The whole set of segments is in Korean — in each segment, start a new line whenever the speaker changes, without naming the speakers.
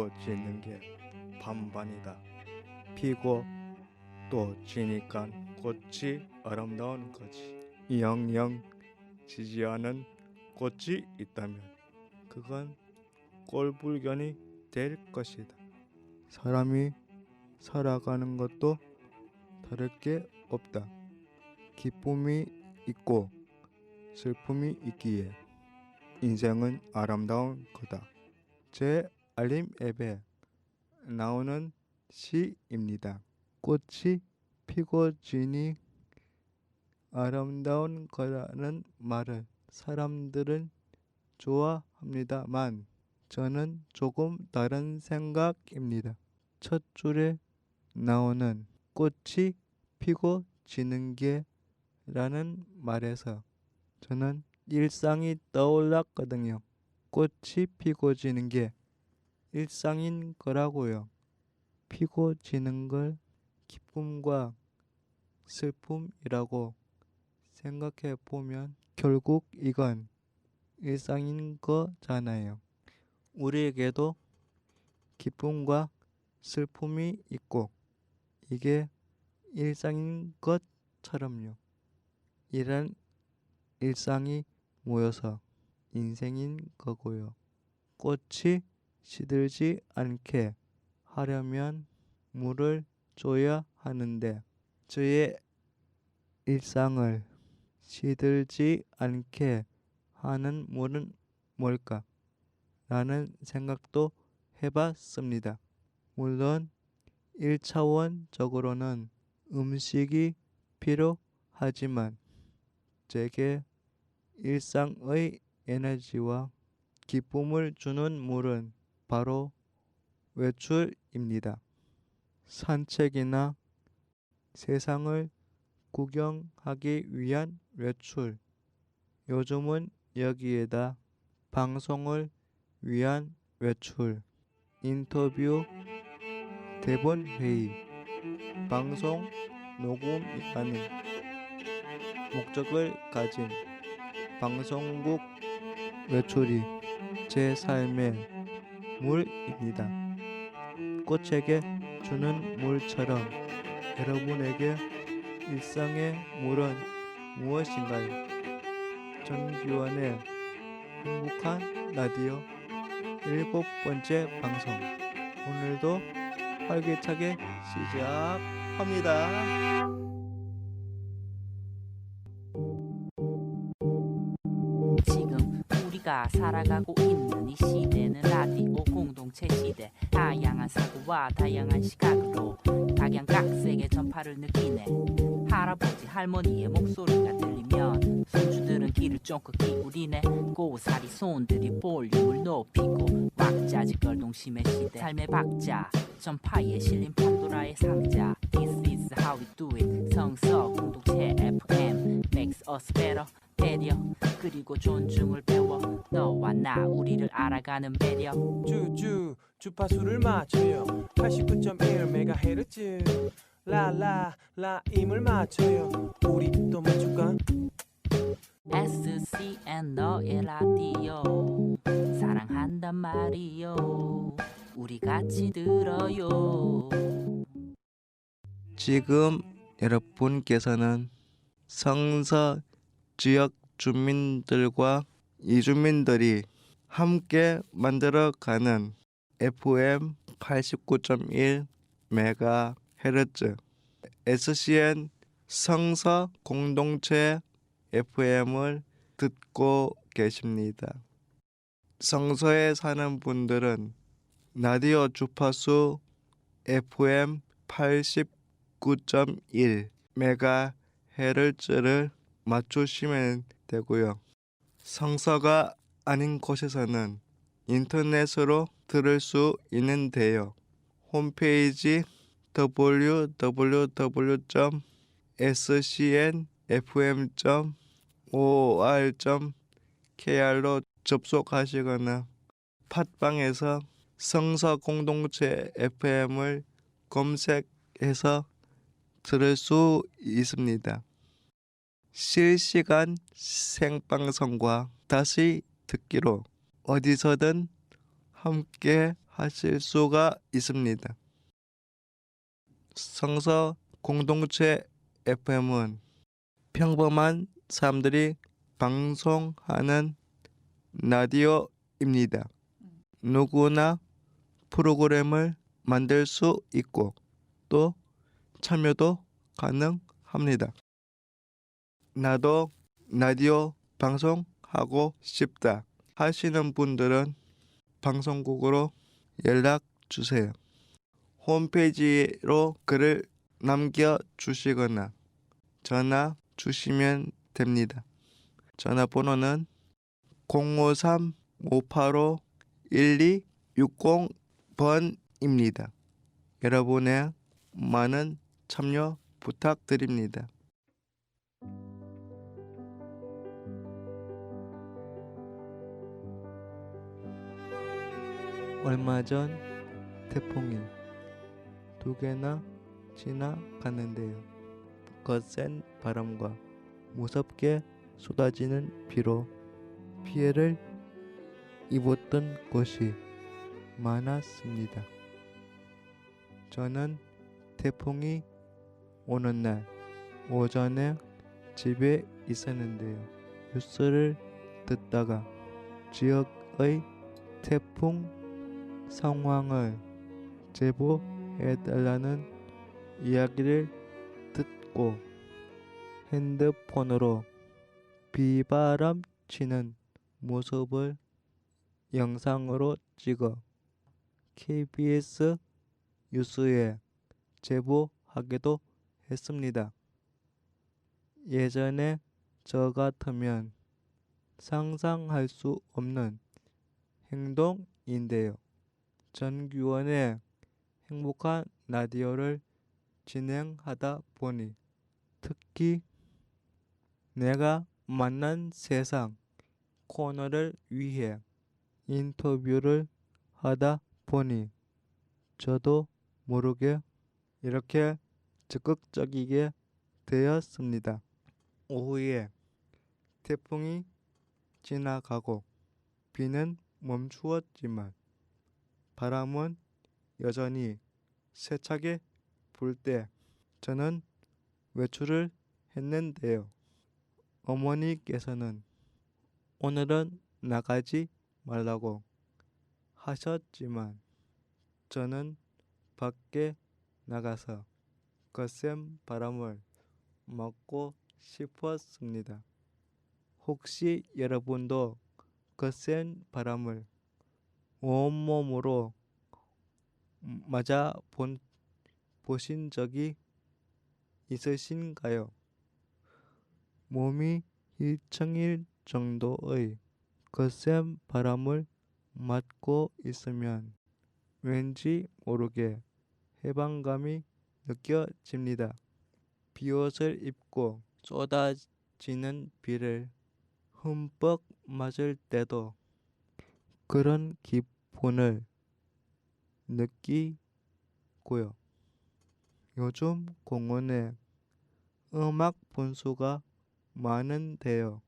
피고 지는 게 반반이다. 피고 또 지니까 꽃이 아름다운 거지. 영영 지지 않은 꽃이 있다면 그건 꼴불견이 될 것이다. 사람이 살아가는 것도 다를 게 없다. 기쁨이 있고 슬픔이 있기에 인생은 아름다운 거다. 제 알림 앱에 나오는 시입니다. 꽃이 피고 지니 아름다운 거라는 말을 사람들은 좋아합니다만 저는 조금 다른 생각입니다. 첫 줄에 나오는 꽃이 피고 지는 게 라는 말에서 저는 일상이 떠올랐거든요. 꽃이 피고 지는 게 일상인 거라고요. 피고 지는 걸 기쁨과 슬픔이라고 생각해 보면 결국 이건 일상인 거잖아요. 우리에게도 기쁨과 슬픔이 있고 이게 일상인 것처럼요. 이런 일상이 모여서 인생인 거고요. 꽃이 시들지 않게 하려면 물을 줘야 하는데 저의 일상을 시들지 않게 하는 물은 뭘까? 라는 생각도 해봤습니다. 물론 1차원적으로는 음식이 필요하지만 제게 일상의 에너지와 기쁨을 주는 물은 바로 외출입니다. 산책이나 세상을 구경하기 위한 외출. 요즘은 여기에다 방송을 위한 외출, 인터뷰, 대본 회의, 방송 녹음이라는 목적을 가진 방송국 외출이 제 삶의 물입니다. 꽃에게 주는 물처럼 여러분에게 일상의 물은 무엇인가요? 전규환의 행복한 라디오 7번째 방송 오늘도 활기차게 시작합니다.
지금 우리가 살아가고 있는 이 시대는 라디오 공동체 시대. 다양한 사고와 다양한 시각으로 각양각색의 전파를 느끼네. 할아버지 할머니의 목소리가 들리면 손주들은 귀를 쫑긋 기울이네. 고사리 손들이 볼륨을 높이고 왁자지 걸동심의 시대. 삶의 박자 전파에 실린 판도라의 상자. This is how we do it. 성서 공동체 FM makes us better. 배려 그리고 존중을 배워 너와 나 우리를 알아가는 배려.
주파수를 맞춰요. 89.1MHz 라라라 임을 맞춰요. 우리 또 맞출까?
SCN 너의 라디오 사랑한단 말이요. 우리 같이 들어요.
지금 여러분께서는 성서 지역 주민들과 이주민들이 함께 만들어가는 FM 89.1 MHz SCN 성서 공동체 FM을 듣고 계십니다. 성서에 사는 분들은 라디오 주파수 FM 89.1 MHz를 맞추시면 되고요. 성서가 아닌 곳에서는 인터넷으로 들을 수 있는데요. 홈페이지 www.scnfm.or.kr로 접속하시거나 팟빵에서 성서 공동체 FM을 검색해서 들을 수 있습니다. 실시간 생방송과 다시 듣기로 어디서든 함께 하실 수가 있습니다. 성서 공동체 FM은 평범한 사람들이 방송하는 라디오입니다. 누구나 프로그램을 만들 수 있고 또 참여도 가능합니다. 나도 라디오 방송하고 싶다 하시는 분들은 방송국으로 연락 주세요. 홈페이지로 글을 남겨주시거나 전화 주시면 됩니다. 전화번호는 053-585-1260번입니다. 여러분의 많은 참여 부탁드립니다. 얼마 전 태풍이 2개나 지나갔는데요. 거센 바람과 무섭게 쏟아지는 비로 피해를 입었던 곳이 많았습니다. 저는 태풍이 오는 날 오전에 집에 있었는데요. 뉴스를 듣다가 지역의 태풍 상황을 제보해달라는 이야기를 듣고 핸드폰으로 비바람 치는 모습을 영상으로 찍어 KBS 뉴스에 제보하기도 했습니다. 예전에 저 같으면 상상할 수 없는 행동인데요. 전규원의 행복한 라디오를 진행하다 보니 특히 내가 만난 세상 코너를 위해 인터뷰를 하다 보니 저도 모르게 이렇게 적극적이게 되었습니다. 오후에 태풍이 지나가고 비는 멈추었지만 바람은 여전히 세차게 불 때 저는 외출을 했는데요. 어머니께서는 오늘은 나가지 말라고 하셨지만 저는 밖에 나가서 거센 바람을 맞고 싶었습니다. 혹시 여러분도 거센 바람을 온몸으로 맞아 보신 적이 있으신가요? 몸이 휘청일 정도의 거센 바람을 맞고 있으면 왠지 모르게 해방감이 느껴집니다. 비옷을 입고 쏟아지는 비를 흠뻑 맞을 때도 그런 기분을 느끼고요. 요즘 공원에 음악 분수가 많은데요.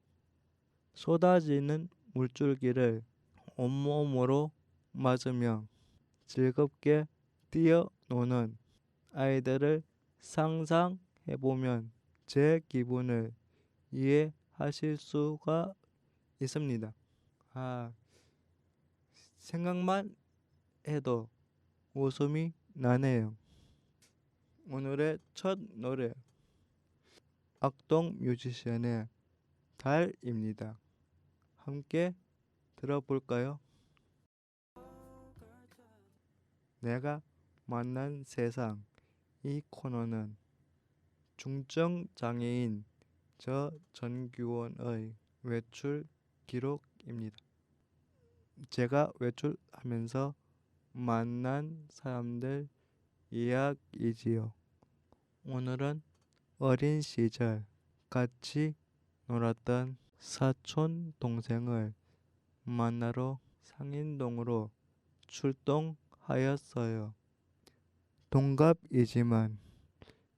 쏟아지는 물줄기를 온몸으로 맞으며 즐겁게 뛰어노는 아이들을 상상해보면 제 기분을 이해하실 수가 있습니다. 생각만 해도 웃음이 나네요. 오늘의 첫 노래 악동 뮤지션의 달입니다. 함께 들어볼까요? 내가 만난 세상. 이 코너는 중증장애인 저 전규원의 외출 기록입니다. 제가 외출하면서 만난 사람들 이야기지요. 오늘은 어린 시절 같이 놀았던 사촌 동생을 만나러 상인동으로 출동하였어요. 동갑이지만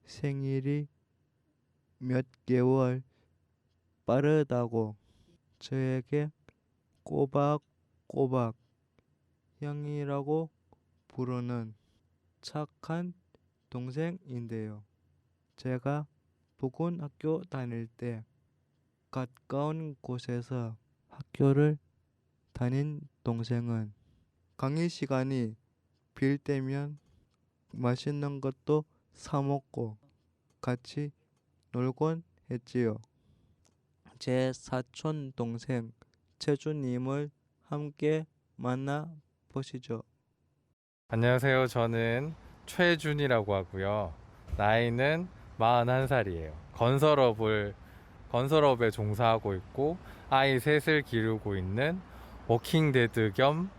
생일이 몇 개월 빠르다고 저에게 꼬박꼬박 형이라고 부르는 착한 동생인데요. 제가 부군 학교 다닐 때 가까운 곳에서 학교를 다닌 동생은 강의 시간이 빌 때면 맛있는 것도 사 먹고 같이 놀곤 했지요. 제 사촌 동생 채주님을 함께 만나 보시죠.
안녕하세요. 저는 최준이라고 하고요. 나이는 41살이에요. 건설업에 종사하고 있고 아이 셋을 기르고 있는 워킹데드 겸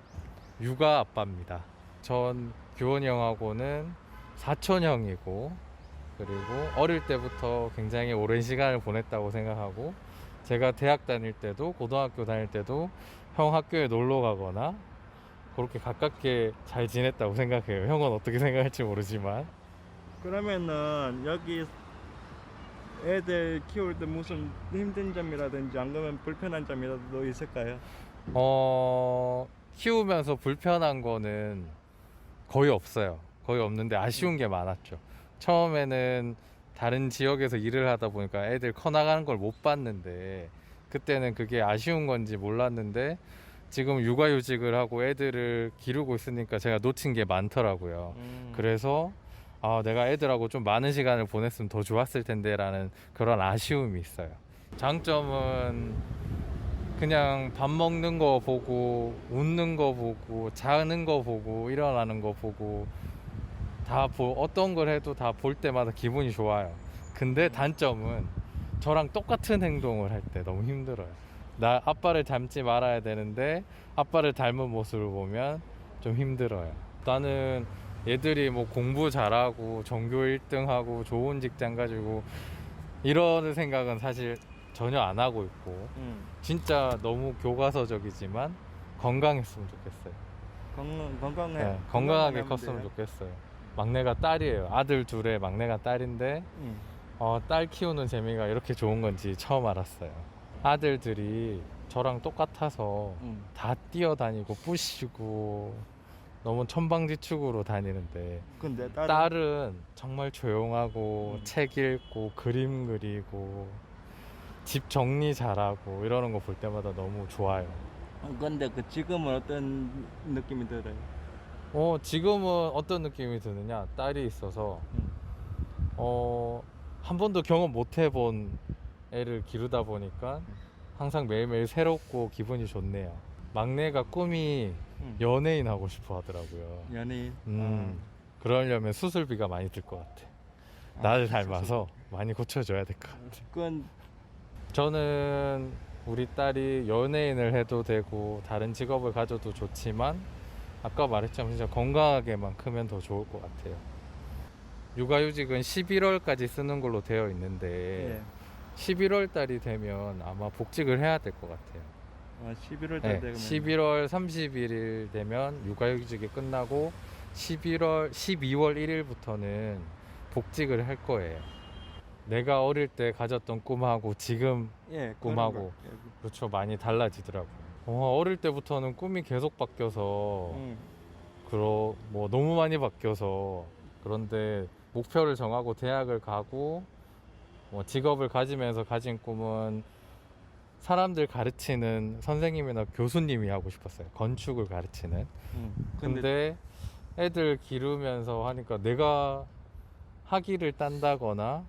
육아 아빠입니다. 전 규원이 형하고는 사촌형이고, 그리고 어릴 때부터 굉장히 오랜 시간을 보냈다고 생각하고, 제가 대학 다닐 때도 고등학교 다닐 때도 형 학교에 놀러 가거나 그렇게 가깝게 잘 지냈다고 생각해요. 형은 어떻게 생각할지 모르지만.
그러면은 여기 애들 키울 때 무슨 힘든 점이라든지 안 그러면 불편한 점이라도 있을까요?
키우면서 불편한 거는 거의 없어요. 거의 없는데 아쉬운 게 많았죠. 처음에는 다른 지역에서 일을 하다 보니까 애들 커나가는 걸 못 봤는데, 그때는 그게 아쉬운 건지 몰랐는데, 지금 육아휴직을 하고 애들을 기르고 있으니까 제가 놓친 게 많더라고요. 그래서 내가 애들하고 좀 많은 시간을 보냈으면 더 좋았을 텐데 라는 그런 아쉬움이 있어요. 장점은 그냥 밥 먹는 거 보고, 웃는 거 보고, 자는 거 보고, 일어나는 거 보고, 어떤 걸 해도 다 볼 때마다 기분이 좋아요. 근데 단점은 저랑 똑같은 행동을 할 때 너무 힘들어요. 나 아빠를 닮지 말아야 되는데 아빠를 닮은 모습을 보면 좀 힘들어요. 나는 얘들이 뭐 공부 잘하고 전교 1등하고 좋은 직장 가지고 이러는 생각은 사실 전혀 안 하고 있고, 진짜 너무 교과서적이지만 건강했으면 좋겠어요. 건강하게 컸으면 좋겠어요. 막내가 딸이에요. 아들 둘에 막내가 딸인데 딸 키우는 재미가 이렇게 좋은 건지 처음 알았어요. 아들들이 저랑 똑같아서 다 뛰어다니고 부시고 너무 천방지축으로 다니는데,
근데
딸은 정말 조용하고 책 읽고 그림 그리고 집 정리 잘하고 이러는 거 볼 때마다 너무 좋아요.
근데 지금은 어떤 느낌이 들어요?
지금은 어떤 느낌이 드느냐, 딸이 있어서 한 번도 경험 못 해본 애를 기르다 보니까 항상 매일매일 새롭고 기분이 좋네요. 막내가 꿈이 연예인 하고 싶어 하더라고요.
연예인?
그러려면 수술비가 많이 들 것 같아. 나를 닮아서 많이 고쳐줘야 될 것 같아.
그건
저는 우리 딸이 연예인을 해도 되고 다른 직업을 가져도 좋지만, 아까 말했지만 진짜 건강하게만 크면 더 좋을 것 같아요. 육아휴직은 11월까지 쓰는 걸로 되어 있는데 11월 달이 되면 아마 복직을 해야 될 것 같아요.
11월
네,
달 되면
11월 31일 되면 육아휴직이 끝나고 12월 1일부터는 복직을 할 거예요. 내가 어릴 때 가졌던 꿈하고 지금 꿈하고 그렇죠, 많이 달라지더라고요. 어릴 때부터는 꿈이 계속 바뀌어서 뭐 너무 많이 바뀌어서, 그런데 목표를 정하고 대학을 가고 뭐 직업을 가지면서 가진 꿈은 사람들 가르치는 선생님이나 교수님이 하고 싶었어요. 건축을 가르치는. 근데 애들 기르면서 하니까 내가 학위를 딴다거나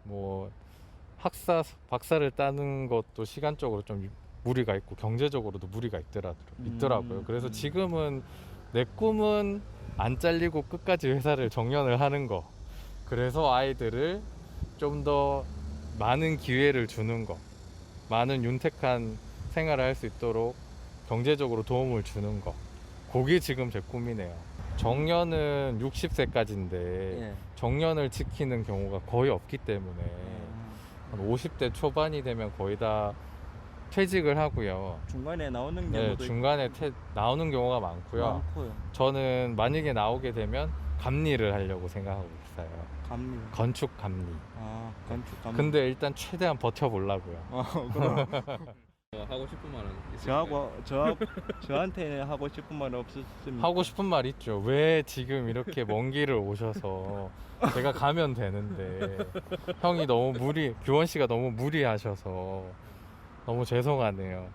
뭐 박사를 따는 것도 시간적으로 좀 무리가 있고 경제적으로도 무리가 있더라고요. 그래서 지금은 내 꿈은 안 잘리고 끝까지 회사를 정년을 하는 거, 그래서 아이들을 좀 더 많은 기회를 주는 거, 많은 윤택한 생활을 할 수 있도록 경제적으로 도움을 주는 거, 그게 지금 제 꿈이네요. 정년은 60세까지인데 정년을 지키는 경우가 거의 없기 때문에 한 50대 초반이 되면 거의 다 퇴직을 하고요.
중간에 나오는
네,
경우도
중간에 나오는 경우가 많고요. 저는 만약에 나오게 되면 감리를 하려고 생각하고 있어요.
감리.
건축 감리.
건축 감리.
근데 일단 최대한 버텨보려고요.
그럼
하고 싶은 말은 있으실까요?
저한테는 하고 싶은 말 없었습니다.
하고 싶은 말 있죠. 왜 지금 이렇게 먼 길을 오셔서 제가 가면 되는데 형이 너무 규원 씨가 너무 무리하셔서 너무 죄송하네요.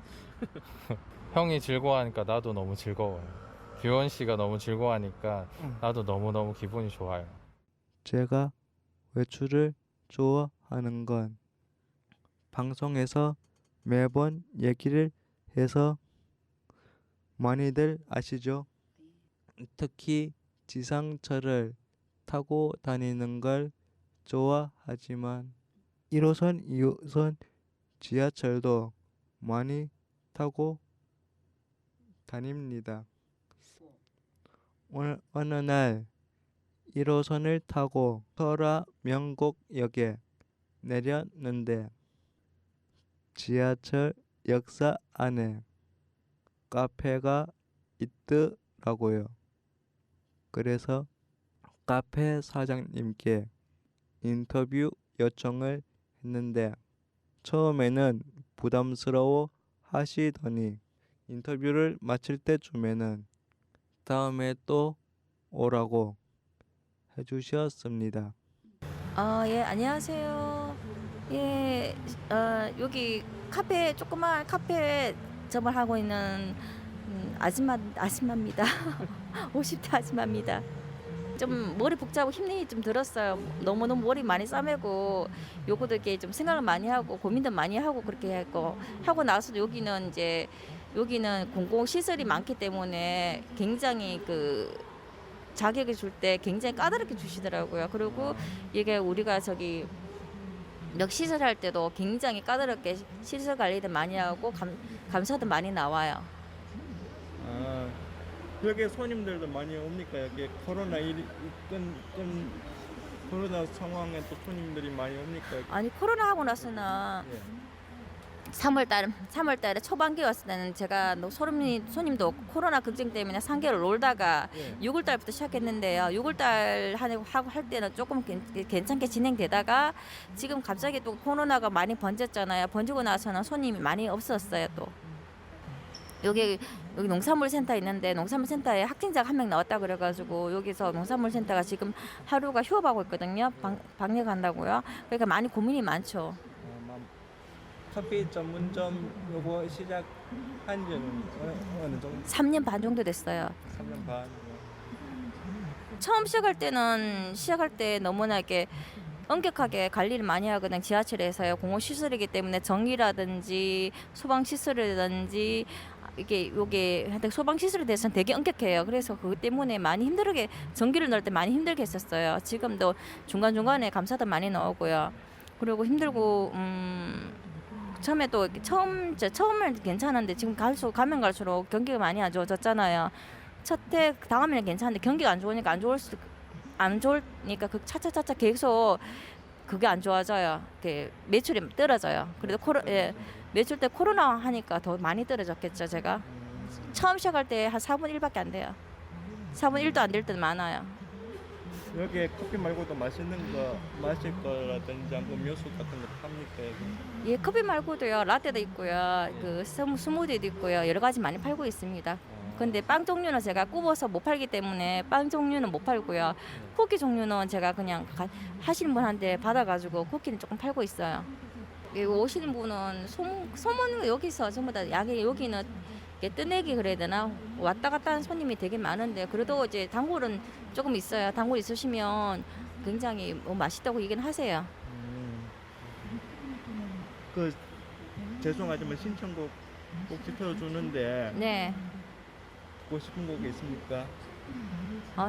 형이 즐거워하니까 나도 너무 즐거워요. 규원 씨가 너무 즐거워하니까 나도 너무너무 기분이 좋아요.
제가 외출을 좋아하는 건 방송에서 매번 얘기를 해서 많이들 아시죠? 특히 지상철을 타고 다니는 걸 좋아하지만 1호선, 2호선 지하철도 많이 타고 다닙니다. 어느 날 1호선을 타고 설화명곡역에 내렸는데 지하철 역사 안에 카페가 있더라고요. 그래서 카페 사장님께 인터뷰 요청을 했는데 처음에는 부담스러워 하시더니 인터뷰를 마칠 때쯤에는 다음에 또 오라고 해주셨습니다.
예, 안녕하세요. 예, 여기 조그만 카페 점을 하고 있는 아줌마입니다. 50대 아줌마입니다. 좀 머리 복잡하고 힘이 좀 들었어요. 너무너무 머리 많이 싸매고 요거도 이렇게 좀 생각을 많이 하고 고민도 많이 하고 그렇게 하고 나서 여기는 공공시설이 많기 때문에 굉장히 자격을 줄 때 굉장히 까다롭게 주시더라고요. 그리고 이게 우리가 시설 할 때도 굉장히 까다롭게 시설 관리도 많이 하고 감사도 많이 나와요.
여기 손님들도 많이 옵니까? 여기 코로나 코로나 상황에 또 손님들이 많이 옵니까? 여기?
아니 코로나 하고 나서는
예.
3월달에 초반기에 왔을 때는 제가 손님도 없고 코로나 걱정 때문에 3개월 놀다가
예.
6월달부터 시작했는데요. 6월달 하고 할 때는 조금 괜찮게 진행되다가 지금 갑자기 또 코로나가 많이 번졌잖아요. 번지고 나서는 손님이 많이 없었어요. 또 여기 농산물센터 있는데 농산물센터에 확진자가 1명 나왔다 그래가지고 여기서 농산물센터가 지금 하루가 휴업하고 있거든요. 방역한다고요. 그러니까 많이 고민이 많죠.
커피 전문점 요거 시작한 지는 어느 정도?
3년 반 정도 됐어요.
3년 반.
처음 시작할 때 너무나 이렇게 엄격하게 관리를 많이 하거든. 지하철에서요. 공공시설이기 때문에 전기라든지 소방시설이라든지 요게 하여튼 소방시설에 대해서는 되게 엄격해요. 그래서 그것 때문에 많이 힘들게 전기를 넣을 때 많이 힘들게 했었어요. 지금도 중간중간에 감사도 많이 나오고요. 그리고 힘들고 처음은 괜찮은데 지금 가면 갈수록 경기가 많이 안 좋아졌잖아요. 첫해 다음에는 괜찮은데 경기가 안 좋으니까 그 차차차차 계속 그게 안 좋아져요. 매출이 떨어져요. 그래도 매출 때 코로나 하니까 더 많이 떨어졌겠죠. 제가 처음 시작할 때 한 4분의 1밖에 안 돼요. 4분의 1도 안 될 때도 많아요.
여기에 커피 말고도 맛있는 거 마실 거라든지 음료수 같은 거 팝니까 여기?
예, 커피 말고도요. 라떼도 있고요. 스무디도 있고요. 여러 가지 많이 팔고 있습니다. 근데 빵 종류는 제가 굽어서 못 팔기 때문에 빵 종류는 못 팔고요. 쿠키 종류는 제가 그냥 하시는 분한테 받아가지고 쿠키는 조금 팔고 있어요. 여기 오시는 분은 소문 여기서 전부 다 여기는 뜨내기 그래야 되나 왔다 갔다 하는 손님이 되게 많은데 그래도 이제 단골은 조금 있어요. 단골 있으시면 굉장히 맛있다고 얘기는 하세요.
죄송하지만 신청곡 꼭 지켜주는데
네.
듣고 싶은 곡이 있습니까?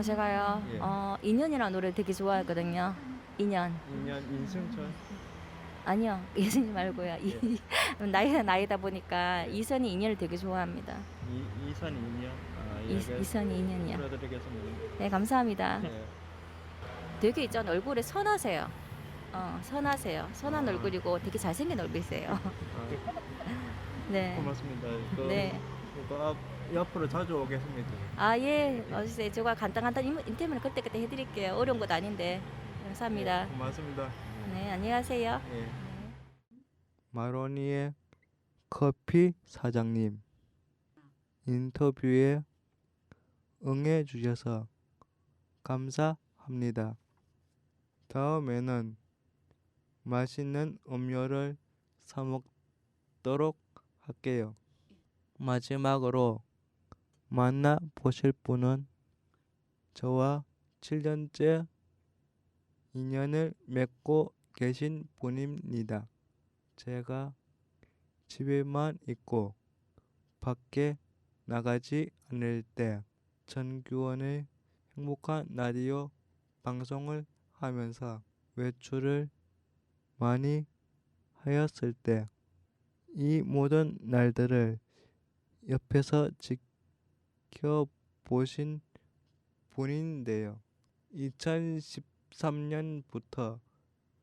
제가요.
예.
인연이라는 노래 되게 좋아하거든요. 인연.
인승철.
아니요. 예수님 말고요.
예.
나이다 보니까 이선희 인연을 되게 좋아합니다.
이선 인연.
이선희 인연이요.
불러드리겠습니다.
네, 감사합니다.
네.
되게 있잖아요. 얼굴에 선하세요. 선하세요. 선한 얼굴이고 되게 잘생긴 얼굴이세요. 네.
고맙습니다.
네.
옆으로 자주 오겠습니다.
예. 제가 간단한 인터뷰는 그때그때 해드릴게요. 어려운 것도 아닌데. 감사합니다.
고맙습니다.
네, 안녕하세요.
예. 마로니에 커피 사장님, 인터뷰에 응해 주셔서 감사합니다. 다음에는 맛있는 음료를 사 먹도록 할게요. 마지막으로 만나 보실 분은 저와 7년째 인연을 맺고 계신 분입니다. 제가 집에만 있고 밖에 나가지 않을 때 전규원의 행복한 라디오 방송을 하면서 외출을 많이 하였을 때 이 모든 날들을 옆에서 지켜보신 분인데요. 2013년부터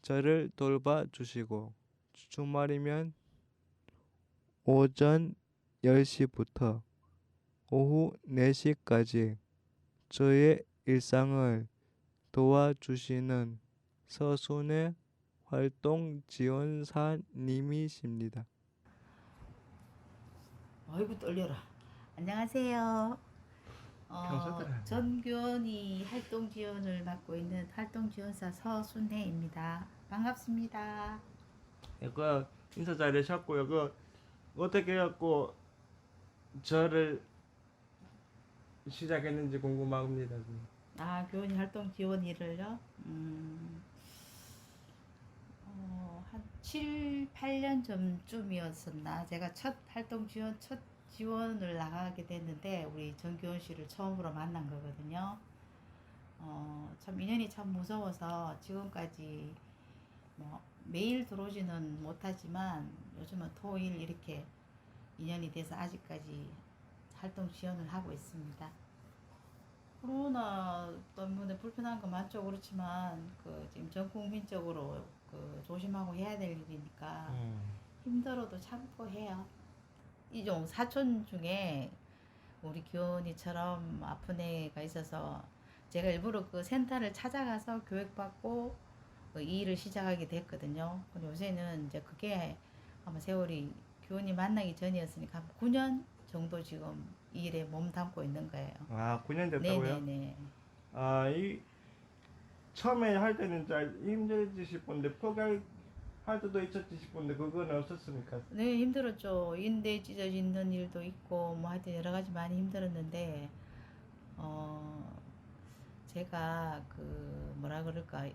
저를 돌봐주시고 주말이면 오전 10시부터 오후 4시까지 저의 일상을 도와주시는 서순의 활동 지원사님이십니다.
아이고 떨려라. 안녕하세요.
감사드려요.
전교원이 활동 지원을 맡고 있는 활동 지원사 서순혜입니다. 반갑습니다.
그 인사 잘하셨고요. 그 어떻게 해갖고 저를 시작했는지 궁금합니다.
교원이 활동 지원 일을요. 한 7, 8년 전쯤이었었나 제가 첫 지원을 나가게 됐는데 우리 전교원 씨를 처음으로 만난 거거든요. 참 인연이 참 무서워서 지금까지 뭐 매일 들어오지는 못하지만 요즘은 토일 이렇게 인연이 돼서 아직까지 활동 지원을 하고 있습니다. 코로나 때문에 불편한 거 많죠. 그렇지만 지금 전 국민적으로 조심하고 해야 될 일이니까 힘들어도 참고 해요. 이종 사촌 중에 우리 교원이처럼 아픈 애가 있어서 제가 일부러 그 센터를 찾아가서 교육받고 이 일을 시작하게 됐거든요. 근데 요새는 이제 그게 아마 세월이 교원이 만나기 전이었으니까 한 9년 정도 지금 이 일에 몸 담고 있는 거예요.
9년 됐다고요?
네네네.
이 처음에 할 때는 잘 힘들으실 건데 포기할 때도 있었지 싶은데 그건 없었습니까?
네, 힘들었죠. 인대 찢어지는 일도 있고 뭐 하여튼 여러 가지 많이 힘들었는데 제가 뭐라 그럴까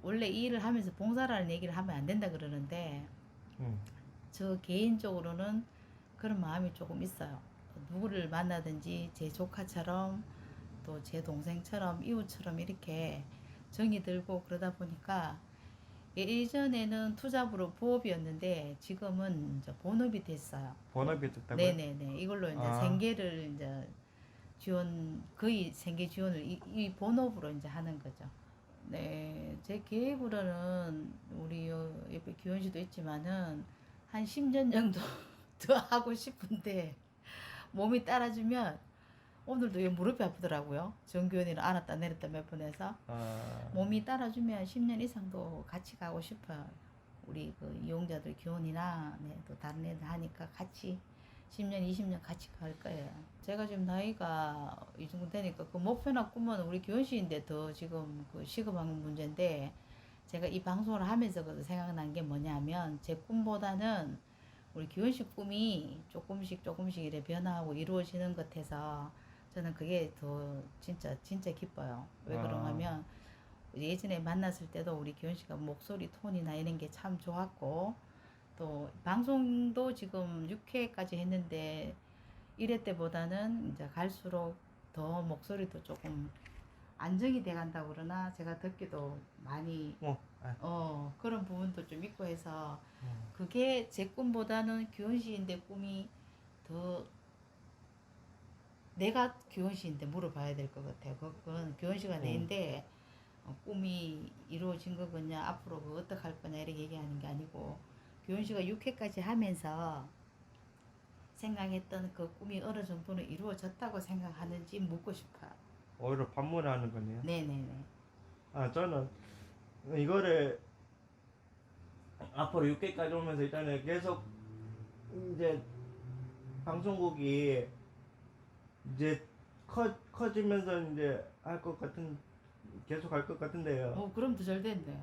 원래 이 일을 하면서 봉사라는 얘기를 하면 안 된다 그러는데 저 개인적으로는 그런 마음이 조금 있어요. 누구를 만나든지 제 조카처럼 또 제 동생처럼 이웃처럼 이렇게 정이 들고 그러다 보니까 예전에는 투잡으로 부업이었는데 지금은 이제 본업이 됐어요.
본업이 됐다고요?
네네네. 이걸로 이제 생계를 이제 거의 생계 지원을 이 본업으로 이제 하는 거죠. 네, 제 계획으로는 우리 옆에 규현 씨도 있지만은 한 10년 정도 더 하고 싶은데 몸이 따라주면 오늘도 무릎이 아프더라고요. 정규현이를 안았다 내렸다 몇 번 해서 몸이 따라주면 10년 이상도 같이 가고 싶어요. 우리 이용자들 교원이나 또 다른 애들 하니까 같이 10년 20년 같이 갈 거예요. 제가 지금 나이가 이 정도 되니까 목표나 꿈은 우리 교원 씨인데 더 지금 시급한 문제인데 제가 이 방송을 하면서 생각난 게 뭐냐면 제 꿈보다는 우리 교원 씨 꿈이 조금씩 이렇게 변화하고 이루어지는 것 같아서 저는 그게 더 진짜 기뻐요. 왜 그러냐면 예전에 만났을 때도 우리 규현 씨가 목소리 톤이나 이런 게 참 좋았고 또 방송도 지금 6회까지 했는데 1회 때보다는 이제 갈수록 더 목소리도 조금 안정이 돼 간다고 그러나 제가 듣기도 많이 그런 부분도 좀 있고 해서 그게 제 꿈보다는 규현 씨인데 꿈이 더 내가 규현 씨인데 물어봐야 될 것 같아요. 그건 규현 씨가 내인데 꿈이 이루어진 거거냐 앞으로 어떻게 할 거냐 이렇게 얘기하는 게 아니고 규현 씨가 6회까지 하면서 생각했던 그 꿈이 어느 정도는 이루어졌다고 생각하는지 묻고 싶어요.
오히려 반문하는 거네요.
네네네.
저는 이거를 앞으로 6개까지 오면서 일단은 계속 이제 방송국이 이제 커지면서 이제 할 것 같은 계속 할 것 같은데요.
그럼 더 잘 된대.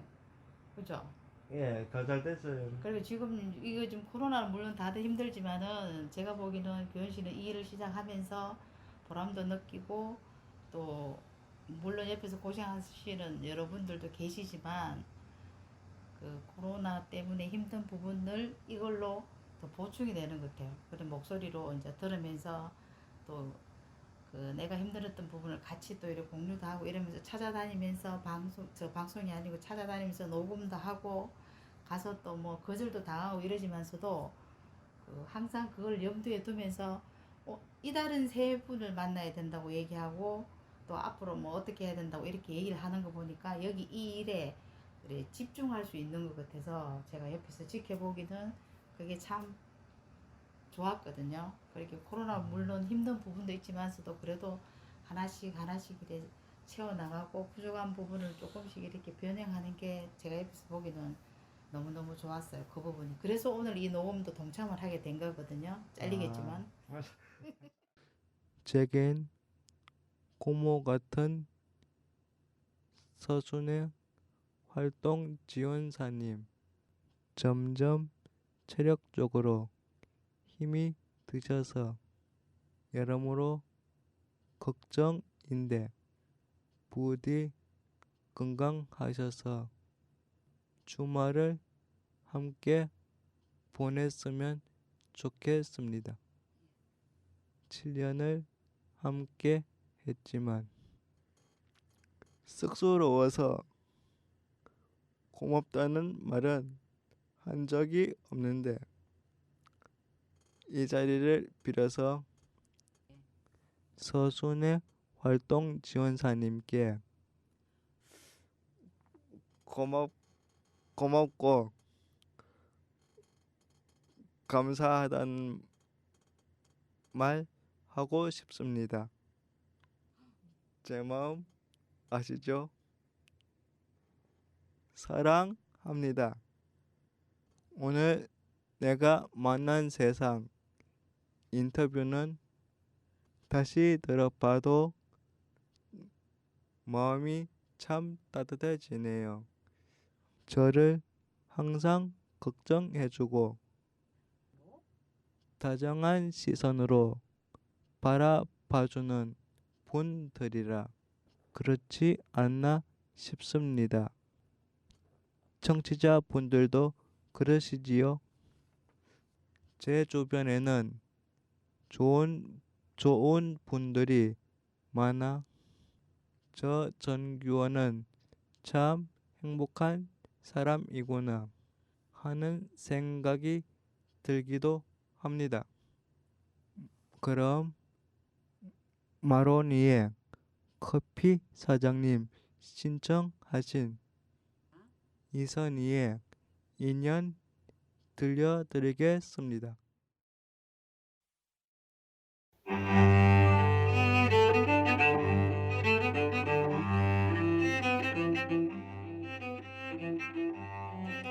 그죠?
예, 더 잘 됐어요.
그리고 지금 이거 좀 코로나는 물론 다들 힘들지만은 제가 보기에는 교현 씨는 이 일을 시작하면서 보람도 느끼고 또 물론 옆에서 고생하시는 여러분들도 계시지만 그 코로나 때문에 힘든 부분을 이걸로 더 보충이 되는 것 같아요. 그런 목소리로 이제 들으면서 또 그 내가 힘들었던 부분을 같이 또 이렇게 공유도 하고 이러면서 찾아다니면서 방송이 아니고 찾아다니면서 녹음도 하고 가서 또 뭐 거절도 당하고 이러지만서도 그 항상 그걸 염두에 두면서 이 다른 세 분을 만나야 된다고 얘기하고 또 앞으로 뭐 어떻게 해야 된다고 이렇게 얘기를 하는 거 보니까 여기 이 일에 그래 집중할 수 있는 것 같아서 제가 옆에서 지켜보기는 그게 참 좋았거든요. 그렇게 코로나 물론 힘든 부분도 있지만서도 그래도 하나씩 이렇게 채워나가고 부족한 부분을 조금씩 이렇게 변형하는 게 제가 옆에서 보기는 너무너무 좋았어요. 그 부분이. 그래서 오늘 이 녹음도 동참을 하게 된 거거든요. 잘리겠지만.
제겐 고모 같은 서순의 활동 지원사님 점점 체력적으로 힘이 드셔서 여러모로 걱정인데 부디 건강하셔서 주말을 함께 보냈으면 좋겠습니다. 7년을 함께 했지만 쑥스러워서 고맙다는 말은 한 적이 없는데 이 자리를 빌어서 서순의 활동 지원사님께 고맙고 감사하다는 말 하고 싶습니다. 제 마음 아시죠? 사랑합니다. 오늘 내가 만난 세상 인터뷰는 다시 들어봐도 마음이 참 따뜻해지네요. 저를 항상 걱정해주고 다정한 시선으로 바라봐주는 분들이라 그렇지 않나 싶습니다. 청취자 분들도 그러시지요? 제 주변에는 좋은 분들이 많아 저 전규원은 참 행복한 사람이구나 하는 생각이 들기도 합니다. 그럼 마로니에 커피 사장님 신청하신 이선희의 인연 들려드리겠습니다.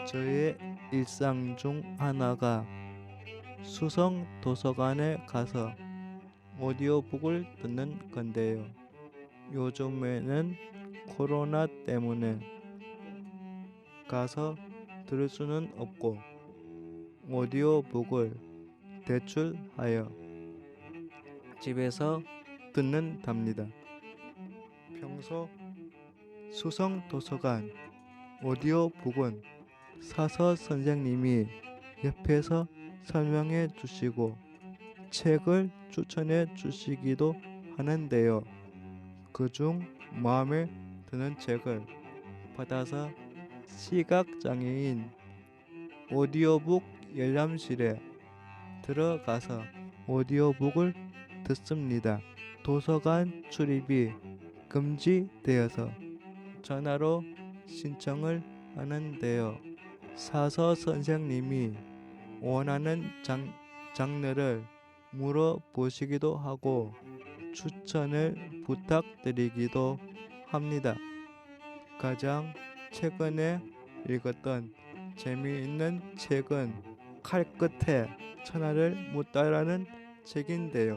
저의 일상 중 하나가 수성 도서관에 가서 오디오북을 듣는 건데요. 요즘에는 코로나 때문에 가서 들을 수는 없고 오디오북을 대출하여 집에서 듣는답니다. 평소 수성 도서관 오디오북은 사서 선생님이 옆에서 설명해 주시고 책을 추천해 주시기도 하는데요. 그중 마음에 드는 책을 받아서 시각장애인 오디오북 열람실에 들어가서 오디오북을 듣습니다. 도서관 출입이 금지되어서 전화로 신청을 하는데요. 사서 선생님이 원하는 장르를 물어보시기도 하고 추천을 부탁드리기도 합니다. 가장 최근에 읽었던 재미있는 책은 칼 끝에 천하를 묻다라는 책인데요.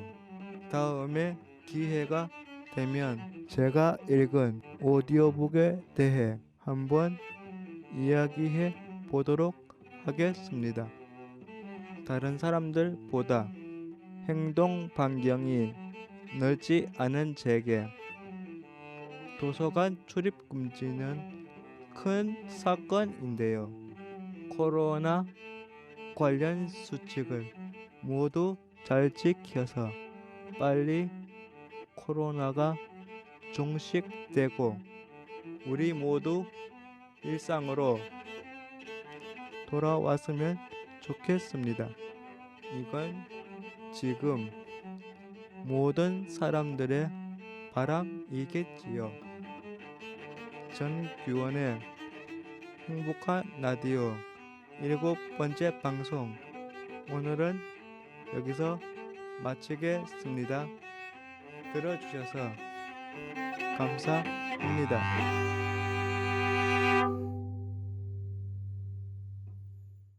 다음에 기회가 되면 제가 읽은 오디오북에 대해 한번 이야기해 보도록 하겠습니다. 다른 사람들보다 행동 반경이 넓지 않은 제게 도서관 출입 금지는 큰 사건인데요. 코로나 관련 수칙을 모두 잘 지켜서 빨리 코로나가 종식되고 우리 모두 일상으로 돌아왔으면 좋겠습니다. 이건 지금 모든 사람들의 바람이겠지요. 전규원의 행복한 라디오 7번째 방송, 오늘은 여기서 마치겠습니다. 들어주셔서 감사합니다.